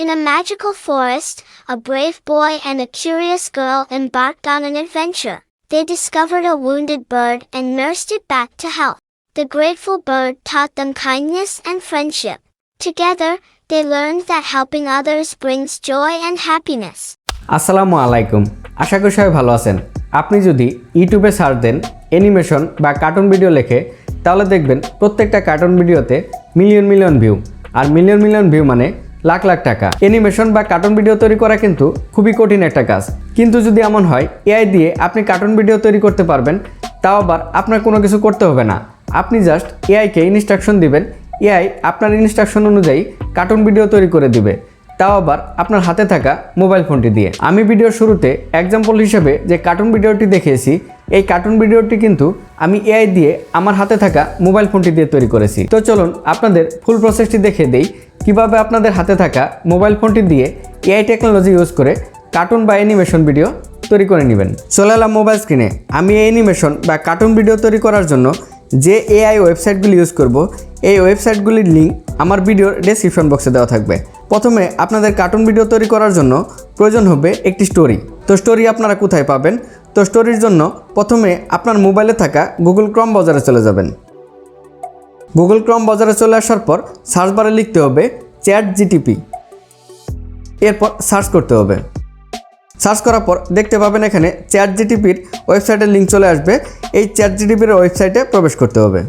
In a magical forest, a brave boy and a curious girl embarked on an adventure. They discovered a wounded bird and nursed it back to health. The grateful bird taught them kindness and friendship. Together, they learned that helping others brings joy and happiness. আসসালামু আলাইকুম, আশা করি সবাই ভালো আছেন। আপনি যদি ইউটিউবে search দেন animation বা কার্টুন ভিডিও লেখে, তাহলে দেখবেন প্রত্যেকটা কার্টুন ভিডিওতে মিলিয়ন মিলিয়ন ভিউ, আর মিলিয়ন মিলিয়ন ভিউ মানে লাখ লাখ টাকা। অ্যানিমেশন বা কার্টুন ভিডিও তৈরি করা কিন্তু খুবই কঠিন একটা কাজ। কিন্তু যদি এমন হয় এআই দিয়ে আপনি কার্টুন ভিডিও তৈরি করতে পারবেন, তাও আবার আপনার কোনো কিছু করতে হবে না। আপনি জাস্ট এআইকে ইনস্ট্রাকশন দিবেন, এআই আপনার ইনস্ট্রাকশন অনুযায়ী কার্টুন ভিডিও তৈরি করে দিবে, তাও আবার আপনার হাতে থাকা মোবাইল ফোনটি দিয়ে। আমি ভিডিওর শুরুতে এক্সাম্পল হিসেবে যে কার্টুন ভিডিওটি দেখিয়েছি, এই কার্টুন ভিডিওটি কিন্তু আমি এআই দিয়ে আমার হাতে থাকা মোবাইল ফোনটি দিয়ে তৈরি করেছি। তো চলুন আপনাদের ফুল প্রসেসটি দেখিয়ে দেই কিভাবে আপনাদের হাতে থাকা মোবাইল ফোনটি দিয়ে এআই টেকনোলজি ইউজ করে কার্টুন বা অ্যানিমেশন ভিডিও তৈরি করে নেবেন। চলে এলাম মোবাইল স্ক্রিনে। আমি অ্যানিমেশন বা কার্টুন ভিডিও তৈরি করার জন্য যে এআই ওয়েবসাইটগুলি ইউজ করব, এই ওয়েবসাইটগুলির লিঙ্ক আমার ভিডিওর ডেসক্রিপশন বক্সে দেওয়া থাকবে। প্রথমে আপনাদের কার্টুন ভিডিও তৈরি করার জন্য প্রয়োজন হবে একটি স্টোরি। তো স্টোরি আপনারা কোথায় পাবেন? তো স্টোরির জন্য প্রথমে আপনার মোবাইলে থাকা গুগল ক্রোম ব্রাউজারে চলে যাবেন। গুগল ক্রোম ব্রাউজারে চলে আসার পর সার্চ বারে লিখতে হবে ChatGPT, এরপর সার্চ করতে হবে। সার্চ করার পর দেখতে পাবেন এখানে ChatGPTর ওয়েবসাইটের লিঙ্ক চলে আসবে। এই ChatGPTর ওয়েবসাইটে প্রবেশ করতে হবে।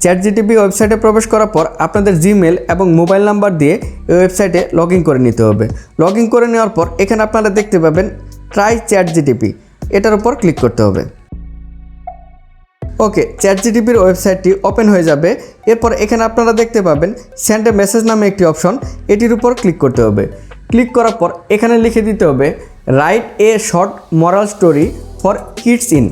ChatGPT ওয়েবসাইটে প্রবেশ করার পর আপনাদের জিমেল এবং মোবাইল নাম্বার দিয়ে এই ওয়েবসাইটে লগ ইন করে নিতে হবে। লগ ইন করে নেওয়ার পর এখানে আপনারা দেখতে পাবেন ট্রাই ChatGPT, এটার উপর ক্লিক করতে হবে। ওকে, ChatGPTর ওয়েবসাইটটি ওপেন হয়ে যাবে। এরপর এখানে আপনারা দেখতে পাবেন সেন্ড এ মেসেজ নামে একটি অপশন, এটির উপর ক্লিক করতে হবে। ক্লিক করার পর এখানে লিখে দিতে হবে write a short moral story for kids in.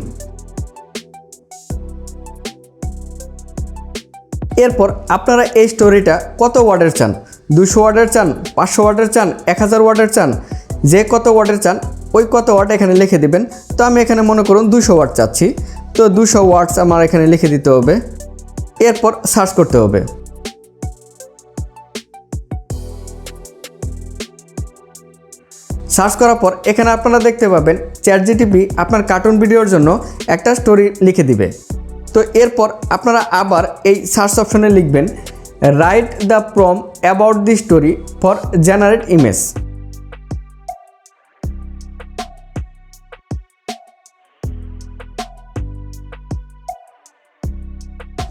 এরপর আপনারা এই স্টোরিটা কত ওয়ার্ডের চান, 200 ওয়ার্ডের চান, 500 ওয়ার্ডের চান, 1000 ওয়ার্ডের চান, যে কত ওয়ার্ডের চান ওই কত ওয়ার্ড এখানে লিখে দিবেন। তো আমি এখানে মনে করুন 200 ওয়ার্ড চাচ্ছি, তো 200 ওয়ার্ডস আমার এখানে লিখে দিতে হবে। এরপর সার্চ করতে হবে। সার্চ করার পর এখানে আপনারা দেখতে পাবেন ChatGPT আপনার কার্টুন ভিডিওর জন্য একটা স্টোরি লিখে দিবে। তো এরপর আপনারা আবার এই সার্চ অপশনে লিখবেন write the prompt about the story for generate image.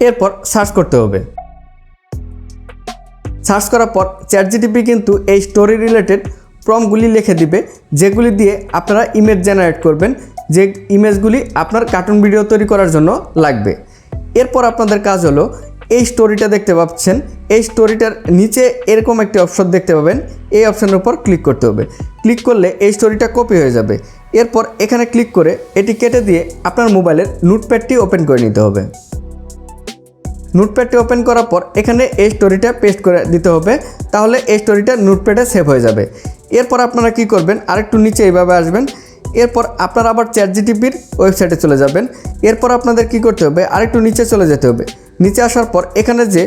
এরপর সার্চ করতে হবে। সার্চ করার পর ChatGPT কিন্তু এই স্টোরি রিলেটেড প্রম্পটগুলি লিখে দিবে, যেগুলি দিয়ে আপনারা ইমেজ জেনারেট করবেন, যে ইমেজগুলি আপনার কার্টুন ভিডিও তৈরি করার জন্য লাগবে। এরপর আপনাদের কাজ হলো এই স্টোরিটা দেখতে পাচ্ছেন, এই স্টোরিটার নিচে এরকম একটি অপশন দেখতে পাবেন, এই অপশনের উপর ক্লিক করতে হবে। ক্লিক করলে এই স্টোরিটা কপি হয়ে যাবে। এরপর এখানে ক্লিক করে এটি কেটে দিয়ে আপনার মোবাইলের নোটপ্যাডটি ওপেন করে নিতে হবে। নোটপ্যাডটি ওপেন করার পর এখানে এই স্টোরিটা পেস্ট করে দিতে হবে, তাহলে এই স্টোরিটা নোটপ্যাডে সেভ হয়ে যাবে। এরপর আপনারা কি করবেন, আরেকটু নিচে এইভাবে আসবেন। এরপর আপনারা আবার ChatGPTর ওয়েবসাইটে চলে যাবেন। এরপর আপনাদের কি করতে হবে, আরেকটু নিচে চলে যেতে হবে। নিচে আসার পর এখানে যে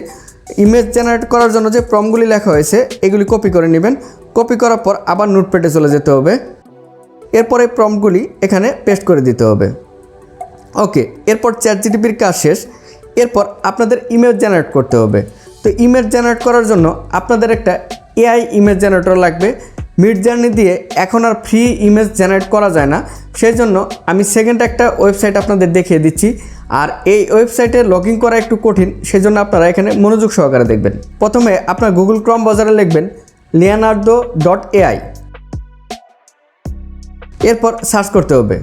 ইমেজ জেনারেট করার জন্য যে প্রম্পটগুলি লেখা হয়েছে এগুলি কপি করে নেবেন। কপি করার পর আবার নোটপ্যাডে চলে যেতে হবে। এরপর এই প্রম্পটগুলি এখানে পেস্ট করে দিতে হবে। ওকে, এরপর ChatGPTর কাজ শেষ। এরপর আপনাদের ইমেজ জেনারেট করতে হবে। তো ইমেজ জেনারেট করার জন্য আপনাদের একটা এআই ইমেজ জেনারেটর লাগবে। মিডজার্নি দিয়ে এখন আর ফ্রি ইমেজ জেনারেট করা যায় না, সেই জন্য আমি সেকেন্ড একটা ওয়েবসাইট আপনাদের দেখিয়ে দিচ্ছি। আর এই ওয়েবসাইটে লগ ইন করা একটু কঠিন, সেজন্য আপনারা এখানে মনোযোগ সহকারে দেখবেন। প্রথমে আপনার গুগল ক্রোম ব্রাউজারে লিখবেন leonardo.ai, এরপর সার্চ করতে হবে।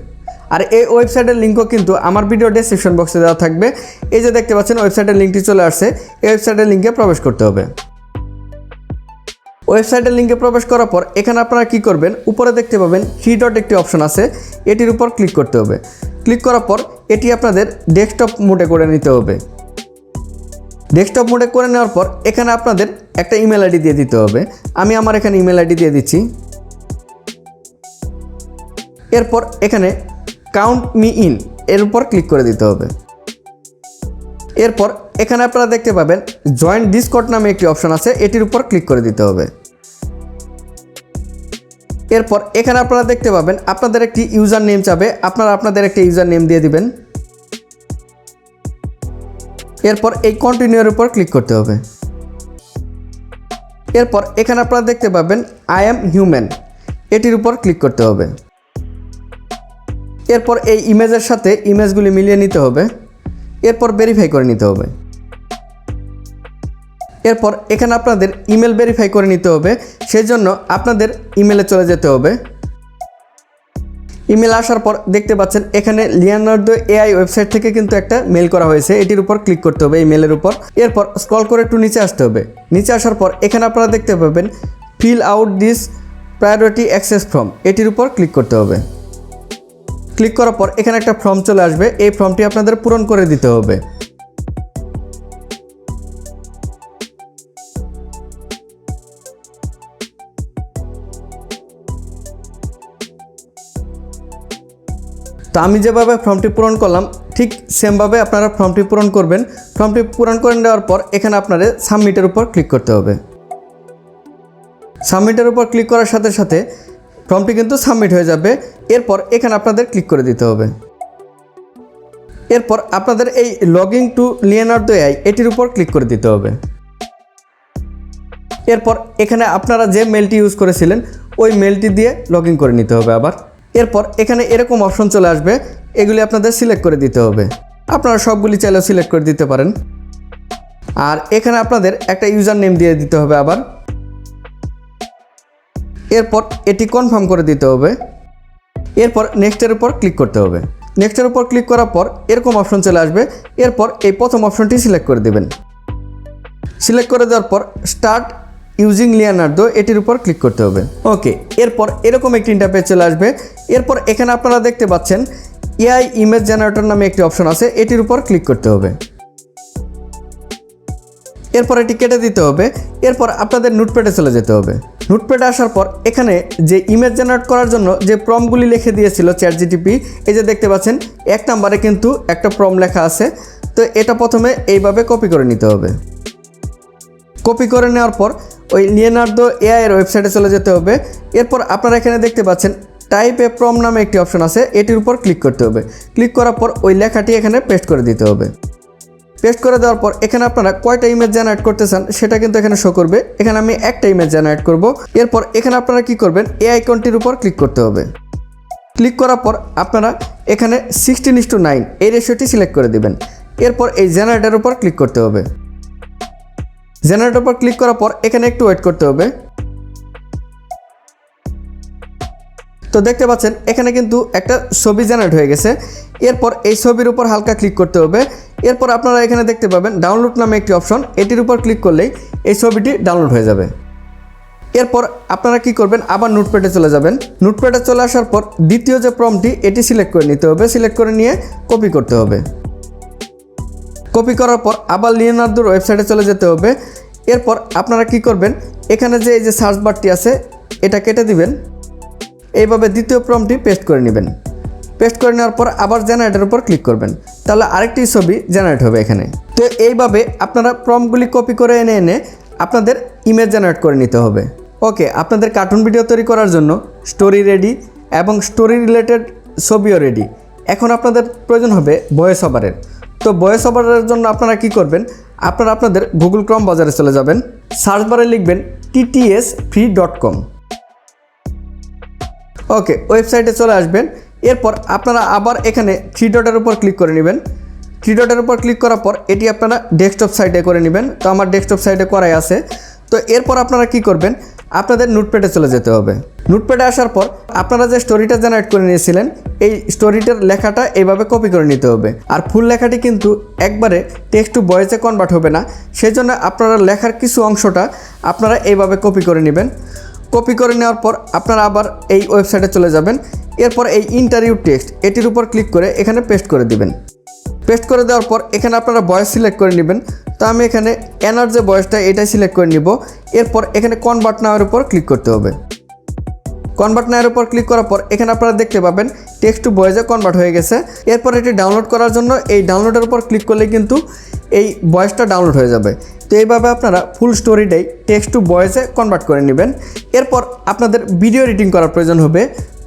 আর এই ওয়েবসাইটের লিঙ্কও কিন্তু আমার ভিডিও ডেসক্রিপশন বক্সে দেওয়া থাকবে। এই যে দেখতে পাচ্ছেন ওয়েবসাইটের লিঙ্কটি চলে আসছে, এই ওয়েবসাইটের লিঙ্কে প্রবেশ করতে হবে। ওয়েবসাইটের লিঙ্কে প্রবেশ করার পর এখানে আপনারা কি করবেন, উপরে দেখতে পাবেন 3 ডট একটি অপশন আছে, এটির উপর ক্লিক করতে হবে। ক্লিক করার পর এটি আপনাদের ডেস্কটপ মোডে করে নিতে হবে। ডেস্কটপ মোডে করে নেওয়ার পর এখানে আপনাদের একটা ইমেল আইডি দিয়ে দিতে হবে। আমি আমার এখানে ইমেল আইডি দিয়ে দিচ্ছি। এরপর এখানে কাউন্ট মি ইন এর উপর ক্লিক করে দিতে হবে। এরপর এখানে আপনারা দেখতে পাবেন জয়েন ডিসকর্ড নামে একটি অপশন আছে, এটির উপর ক্লিক করে দিতে হবে। এরপর এখানে আপনারা দেখতে পাবেন আপনাদের একটি ইউজার নেম চাবে, আপনারা আপনাদের একটি ইউজার নেম দিয়ে দিবেন। এরপর এই কন্টিনিউর উপর ক্লিক করতে হবে। এরপর এখানে আপনারা দেখতে পাবেন আই অ্যাম হিউম্যান, এটির উপর ক্লিক করতে হবে। এরপর এই ইমেজের সাথে ইমেজগুলি মিলিয়ে নিতে হবে। এরপর ভেরিফাই করে নিতে হবে। এরপর এখানে আপনাদের ইমেল ভেরিফাই করে নিতে হবে, সেই জন্য আপনাদের ইমেলে চলে যেতে হবে। ইমেল আসার পর দেখতে পাচ্ছেন এখানে লিওনার্দো এআই ওয়েবসাইট থেকে কিন্তু একটা মেল করা হয়েছে, এটির উপর ক্লিক করতে হবে, এই মেলের উপর। এরপর স্ক্রল করে একটু নিচে আসতে হবে। নিচে আসার পর এখানে আপনারা দেখতে পাবেন fill out this priority access form, এটির উপর ক্লিক করতে হবে। ক্লিক করার পর এখানে একটা ফর্ম চলে আসবে, এই ফর্মটি আপনাদের পূরণ করে দিতে হবে। তো আমি যেভাবে ফর্মটি পূরণ করলাম ঠিক সেমভাবে আপনারা ফর্মটি পূরণ করবেন। ফর্মটি পূরণ করে নেওয়ার পর এখানে আপনাদের সাবমিটের উপর ক্লিক করতে হবে। সাবমিটের উপর ক্লিক করার সাথে সাথে ফর্মটি কিন্তু সাবমিট হয়ে যাবে। এরপর এখানে আপনাদের ক্লিক করে দিতে হবে। এরপর আপনাদের এই লগইন টু লিওনার্দো এআই এটির উপর ক্লিক করে দিতে হবে। এরপর এখানে আপনারা যে মেলটি ইউজ করেছিলেন ওই মেলটি দিয়ে লগইন করে নিতে হবে আবার। এরপর এখানে এরকম অপশন চলে আসবে, এগুলি আপনাদের সিলেক্ট করে দিতে হবে। আপনারা সবগুলি চাইলেও সিলেক্ট করে দিতে পারেন। আর এখানে আপনাদের একটা ইউজার নেম দিয়ে দিতে হবে আবার। এরপর এটি কনফার্ম করে দিতে হবে। এরপর নেক্সটের উপর ক্লিক করতে হবে। নেক্সটের উপর ক্লিক করার পর এরকম অপশন চলে আসবে। এরপর এই প্রথম অপশনটি সিলেক্ট করে দেবেন। সিলেক্ট করে দেওয়ার পর স্টার্ট ইউজিং লিওনার্দো এটির উপর ক্লিক করতে হবে। ওকে, এরপর এরকম একটি ইন্টারফেস চলে আসবে। এরপর এখানে আপনারা দেখতে পাচ্ছেন এআই ইমেজ জেনারেটর নামে একটি অপশন আছে, এটির উপর ক্লিক করতে হবে। এরপর এটি কেটে দিতে হবে। এরপর আপনাদের নোটপ্যাডে চলে যেতে হবে। নোটপ্যাডে আসার পর এখানে যে ইমেজ জেনারেট করার জন্য যে প্রম্পটগুলি লিখে দিয়েছিল চ্যাটজিপিটি, এই যে দেখতে পাচ্ছেন 1 নম্বরে কিন্তু একটা প্রম্পট লেখা আছে। তো এটা প্রথমে এইভাবে কপি করে নিতে হবে। কপি করে নেওয়ার পর ওই লিওনার্দো এআই এর ওয়েবসাইটে চলে যেতে হবে। এরপর আপনারা এখানে দেখতে পাচ্ছেন টাইপ এ প্রম্পট নামে একটি অপশন আছে, এটির উপর ক্লিক করতে হবে। ক্লিক করার পর ওই লেখাটি এখানে পেস্ট করে দিতে হবে। পেস্ট করে দেওয়ার পর এখানে আপনারা কয়টা ইমেজ জেনারেট করতে চান সেটা কিন্তু এখানে শো করবে। এখানে আমি একটা ইমেজ জেনারেট করব। এরপর এখানে আপনারা কি করবেন, এই আইকনটির উপর ক্লিক করতে হবে। ক্লিক করার পর আপনারা এখানে 16:9 এই রেশিওটি সিলেক্ট করে দিবেন। এরপর এই জেনারেটের উপর ক্লিক করতে হবে। জেনারেটের উপর ক্লিক করার পর এখানে একটু ওয়েট করতে হবে। তো দেখতে পাচ্ছেন এখানে কিন্তু একটা ছবি জেনারেট হয়ে গেছে। এরপর এই ছবির উপর হালকা ক্লিক করতে হবে। এরপর আপনারা এখানে দেখতে পাবেন ডাউনলোড নামে একটি অপশন, এটির উপর ক্লিক করলেই এই ছবিটি ডাউনলোড হয়ে যাবে। এরপর আপনারা কি করবেন, আবার নোটপ্যাডে চলে যাবেন। নোটপ্যাডে চলে আসার পর দ্বিতীয় যে প্রম্পটটি এটি সিলেক্ট করে নিতে হবে। সিলেক্ট করে নিয়ে কপি করতে হবে। কপি করার পর আবার লিওনার্দোর ওয়েবসাইটে চলে যেতে হবে। এরপর আপনারা কি করবেন, এখানে যে এই যে সার্চ বারটি আছে এটা কেটে দিবেন। এইভাবে দ্বিতীয় প্রম্পটটি পেস্ট করে নেবেন। পেস্ট করে নেওয়ার পর আবার জেনারেটের উপর ক্লিক করবেন, তাহলে আরেকটি ছবি জেনারেট হবে এখানে। তো এইভাবে আপনারা প্রম্পটগুলি কপি করে এনে এনে আপনাদের ইমেজ জেনারেট করে নিতে হবে। ওকে, আপনাদের কার্টুন ভিডিও তৈরি করার জন্য স্টোরি রেডি এবং স্টোরি রিলেটেড ছবিও রেডি। এখন আপনাদের প্রয়োজন হবে ভয়েস ওভারের। তো ভয়েস ওভারের জন্য আপনারা কি করবেন, আপনারা আপনাদের গুগল ক্রোম বাজারে চলে যাবেন। সার্চ বারে লিখবেন ttsfree.com। ওকে, ওয়েবসাইটে চলে আসবেন। এরপর আপনারা আবার এখানে 3 ডটের উপর ক্লিক করে নেবেন। 3 ডটের উপর ক্লিক করার পর এটি আপনারা ডেস্কটপ সাইটে করে নেবেন। তো আমার ডেস্কটপ সাইটে করাই আছে। তো এরপর আপনারা কি করবেন, আপনাদের নোটপ্যাডে চলে যেতে হবে। নোটপ্যাডে আসার পর আপনারা যে স্টোরিটা জেনারেট করে নিয়েছিলেন এই স্টোরিটার লেখাটা এইভাবে কপি করে নিতে হবে। আর ফুল লেখাটি কিন্তু একবারে টেক্সট টু ভয়েসে কনভার্ট হবে না, সেই জন্য আপনারা লেখার কিছু অংশটা আপনারা এইভাবে কপি করে নেবেন। কপি করে নেওয়ার পর আপনারা আবার এই ওয়েবসাইটে চলে যাবেন। এরপর এই ইন্টারভিউ টেক্সট এটির উপর ক্লিক করে এখানে পেস্ট করে দিবেন। পেস্ট করে দেওয়ার পর এখানে আপনারা ভয়েস সিলেক্ট করে নেবেন। তো আমি এখানে এনার যে ভয়েসটা এটাই সিলেক্ট করে নিব। এরপর এখানে কনভার্ট নাওয়ের উপর ক্লিক করতে হবে। কনভার্ট নাওয়ের উপর ক্লিক করার পর এখানে আপনারা দেখতে পাবেন টেক্সট টু ভয়েসে কনভার্ট হয়ে গেছে। এরপর এটি ডাউনলোড করার জন্য এই ডাউনলোডের উপর ক্লিক করলে কিন্তু এই ভয়েসটা ডাউনলোড হয়ে যাবে। তো এইভাবে আপনারা ফুল স্টোরিটাই টেক্সট টু ভয়েসে কনভার্ট করে নেবেন। এরপর আপনাদের ভিডিও এডিটিং করার প্রয়োজন হবে।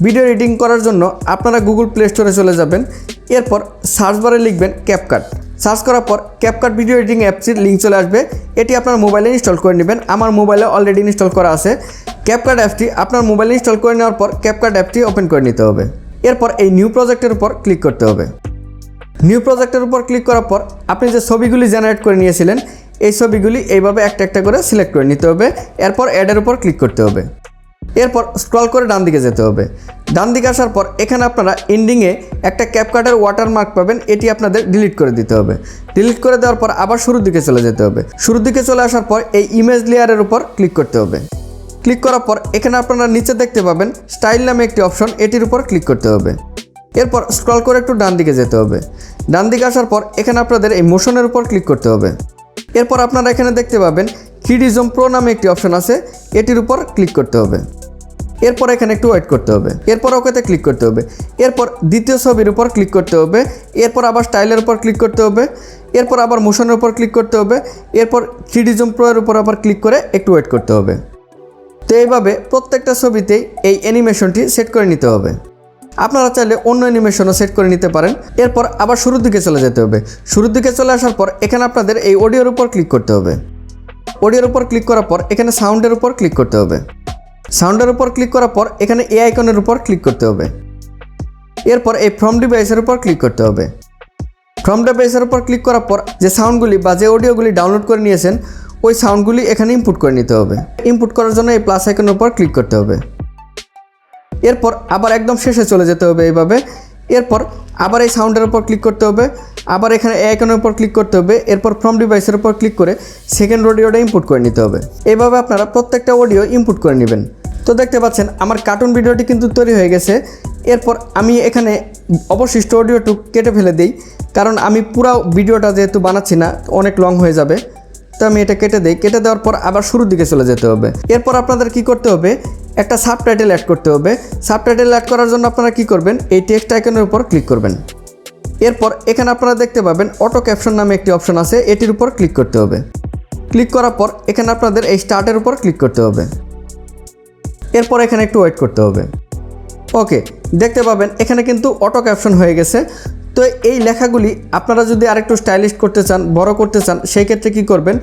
ভিডিও এডিটিং করার জন্য আপনারা গুগল প্লে স্টোরে চলে যাবেন। এরপর সার্চ বারে লিখবেন ক্যাপকাট। সার্চ করার পর ক্যাপকাট ভিডিও এডিটিং অ্যাপসটির লিঙ্ক চলে আসবে। এটি আপনার মোবাইলে ইনস্টল করে নেবেন। আমার মোবাইলে অলরেডি ইনস্টল করা আছে। ক্যাপকাট অ্যাপটি আপনার মোবাইলে ইনস্টল করে নেওয়ার পর ক্যাপকাট অ্যাপটি ওপেন করে নিতে হবে। এরপর এই নিউ প্রজেক্টের উপর ক্লিক করতে হবে। নিউ প্রজেক্টের উপর ক্লিক করার পর আপনি যে ছবিগুলি জেনারেট করে নিয়েছিলেন এই ছবিগুলি এইভাবে একটা একটা করে সিলেক্ট করে নিতে হবে। এরপর অ্যাডের উপর ক্লিক করতে হবে। এরপর স্ক্রল করে ডান দিকে যেতে হবে। ডান দিকে আসার পর এখানে আপনারা এন্ডিংয়ে একটা ক্যাপকাটের ওয়াটারমার্ক পাবেন, এটি আপনাদের ডিলিট করে দিতে হবে। ডিলিট করে দেওয়ার পর আবার শুরুর দিকে চলে যেতে হবে। শুরুর দিকে চলে আসার পর এই ইমেজ লেয়ারের উপর ক্লিক করতে হবে। ক্লিক করার পর এখানে আপনারা নিচে দেখতে পাবেন স্টাইল নামে একটি অপশন, এটির উপর ক্লিক করতে হবে। এরপর স্ক্রল করে একটু ডান দিকে যেতে হবে। ডান দিকে আসার পর এখানে আপনাদের এই মোশনের উপর ক্লিক করতে হবে। এরপর আপনারা এখানে দেখতে পাবেন 3D Zoom Pro নামে একটি অপশন আছে, এটির উপর ক্লিক করতে হবে। এরপর এখানে একটু ওয়েট করতে হবে। এরপর ওকেতে ক্লিক করতে হবে। এরপর দ্বিতীয় ছবির উপর ক্লিক করতে হবে। এরপর আবার স্টাইলের উপর ক্লিক করতে হবে। এরপর আবার মোশনের উপর ক্লিক করতে হবে। এরপর 3D Zoom Pro এর উপর আবার ক্লিক করে একটু ওয়েট করতে হবে। তো এইভাবে প্রত্যেকটা ছবিতেই এই অ্যানিমেশনটি সেট করে নিতে হবে। আপনারা চাইলে অন্য অ্যানিমেশনও সেট করে নিতে পারেন। এরপর আবার শুরুর দিকে চলে যেতে হবে। শুরুর দিকে চলে আসার পর এখানে আপনাদের এই অডিওর উপর ক্লিক করতে হবে। অডিওর উপর ক্লিক করার পর এখানে সাউন্ডের উপর ক্লিক করতে হবে। সাউন্ডের উপর ক্লিক করার পর এখানে এ আইকনের উপর ক্লিক করতে হবে। এরপর এই ফ্রম ডিভাইসের উপর ক্লিক করতে হবে। ফ্রম ডিভাইসের উপর ক্লিক করার পর যে সাউন্ডগুলি বা যে অডিওগুলি ডাউনলোড করে নিয়েছেন ওই সাউন্ডগুলি এখানে ইনপুট করে নিতে হবে। ইনপুট করার জন্য এই প্লাস আইকনের উপর ক্লিক করতে হবে। এরপর আবার একদম শেষে চলে যেতে হবে এইভাবে। এরপর আবার এই সাউন্ডের উপর ক্লিক করতে হবে। আবার এখানে এ আইকনের উপর ক্লিক করতে হবে। এরপর ফ্রম ডিভাইসের উপর ক্লিক করে সেকেন্ড অডিওটা ইনপুট করে নিতে হবে। এইভাবে আপনারা প্রত্যেকটা অডিও ইনপুট করে নেবেন। তো দেখতে পাচ্ছেন আমার কার্টুন ভিডিওটি কিন্তু তৈরি হয়ে গেছে। এরপর আমি এখানে অবশিষ্ট অডিওটুকু কেটে ফেলে দিই, কারণ আমি পুরো ভিডিওটা যেহেতু বানাচ্ছি না অনেক লং হয়ে যাবে। তো আমি এটা কেটে দিই। কেটে দেওয়ার পর আবার শুরুর দিকে চলে যেতে হবে। এরপর আপনাদের কি করতে হবে, একটা সাবটাইটেল অ্যাড করতে হবে। সাবটাইটেল অ্যাড করার জন্য আপনারা কি করবেন, এই টেক্সট আইকনের উপর ক্লিক করবেন। এরপর এখানে আপনারা দেখতে পাবেন অটো ক্যাপশন নামে একটি অপশন আছে, এটির উপর ক্লিক করতে হবে। ক্লিক করার পর এখানে আপনাদের এই স্টার্টের উপর ক্লিক করতে হবে। এরপর এখানে একটু ওয়েট করতে হবে। ওকে, দেখতে পাবেন এখানে কিন্তু অটো ক্যাপশন হয়ে গেছে। তো এই লেখাগুলি আপনারা যদি আরেকটু স্টাইলিশ করতে চান, বড় করতে চান, সেই ক্ষেত্রে কী করবেন,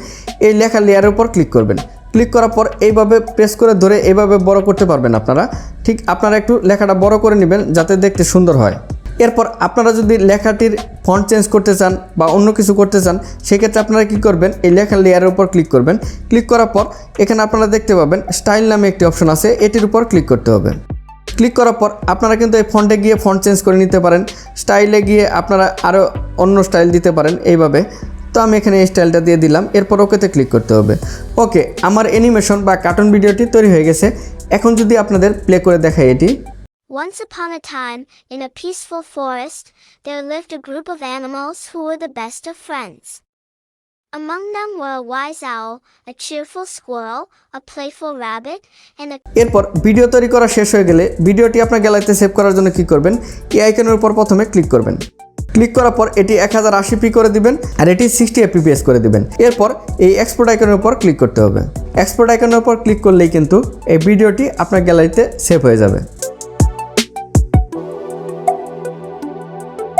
এই লেখা লেয়ারের উপর ক্লিক করবেন। ক্লিক করার পর এইভাবে প্রেস করে ধরে এইভাবে বড় করতে পারবেন আপনারা। ঠিক আপনারা একটু লেখাটা বড় করে নেবেন যাতে দেখতে সুন্দর হয়। এরপর আপনারা যদি লেখাটির ফন্ট চেঞ্জ করতে চান বা অন্য কিছু করতে চান সেক্ষেত্রে আপনারা কী করবেন, এই লেখার লেয়ারের উপর ক্লিক করবেন। ক্লিক করার পর এখানে আপনারা দেখতে পাবেন স্টাইল নামে একটি অপশন আছে, এটির উপর ক্লিক করতে হবে। ক্লিক করার পর আপনারা কিন্তু এই ফন্টে গিয়ে ফন্ট চেঞ্জ করে নিতে পারেন। স্টাইলে গিয়ে আপনারা আরও অন্য স্টাইল দিতে পারেন এইভাবে। তো আমি এখানে এই স্টাইলটা দিয়ে দিলাম। এরপর ওকেতে ক্লিক করতে হবে। ওকে, আমার অ্যানিমেশন বা কার্টুন ভিডিওটি তৈরি হয়ে গেছে। এখন যদি আপনাদের প্লে করে দেখাই এটি। Once upon a time, in a peaceful forest, there lived a group of animals who were the best of friends. Among them were a wise owl, a cheerful squirrel, a playful rabbit, and a... এরপর video তৈরি করা শেষ হয়ে গেলে ভিডিওটি আপনার গ্যালারিতে save করার জন্য কি করবেন, এই আইকনের উপর প্রথমে ক্লিক করবেন। ক্লিক করার পর এটি 1080p করে দিবেন আর এটি 60 fps করে দিবেন। এরপর এই এক্সপোর্ট আইকনের উপর ক্লিক করতে হবে। এক্সপোর্ট আইকনের উপর ক্লিক করলেই কিন্তু এই ভিডিওটি আপনার গ্যালারিতে সেভ হয়ে যাবে।